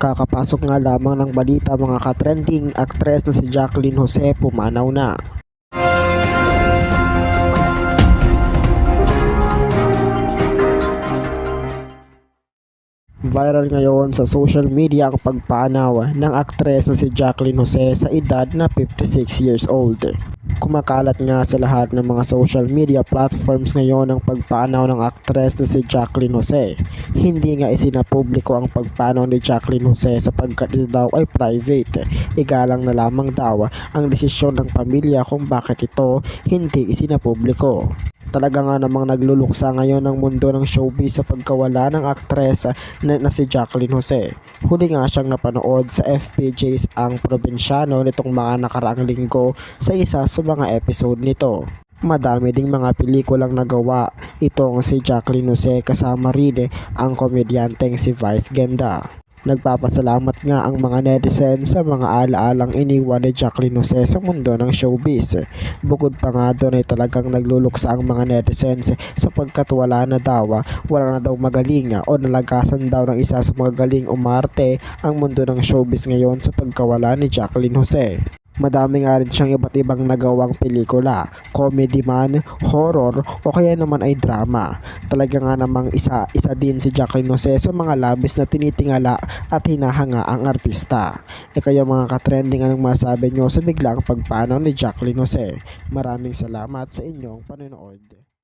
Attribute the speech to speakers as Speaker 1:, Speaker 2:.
Speaker 1: Kakapasok nga lamang ng balita mga ka-trending, aktres na si Jacqueline Jose pumanaw na. Viral ngayon sa social media ang pagpanaw ng aktres na si Jacqueline Jose sa edad na 56 years old. Kumakalat nga sa lahat ng mga social media platforms ngayon ang pagpanaw ng aktres na si Jacqueline Jose. Hindi nga isinapubliko ang pagpanaw ni Jacqueline Jose sapagkat ito daw ay private. Igalang na lamang daw ang desisyon ng pamilya kung bakit ito hindi isinapubliko. Talaga nga namang nagluluksa ngayon ang mundo ng showbiz sa pagkawala ng aktres na si Jacqueline Jose. Huli nga siyang napanood sa FPJ's Ang Probinsyano nitong mga nakaraang linggo sa isa sa mga episode nito. Madami ding mga pelikulang nagawa itong si Jacqueline Jose kasama rin ang komedyanteng si Vice Ganda. Nagpapasalamat nga ang mga netizen sa mga alaalang iniwan ni Jacqueline Jose sa mundo ng showbiz. Bukod pa nga doon ay talagang nagluluksa ang mga netizens sapagkat wala na daw magaling o nalagasan daw ng isa sa magagaling umarte ang mundo ng showbiz ngayon sa pagkawala ni Jacqueline Jose. Madami nga rin siyang iba't ibang nagawang pelikula, comedy man, horror o kaya naman ay drama. Talaga nga namang isa din si Jacqueline Jose sa mga labis na tinitingala at hinahanga ang artista. Kayo mga ka-trending, anong masabi nyo sa biglang pagpanaw ni Jacqueline Jose? Maraming salamat sa inyong panonood.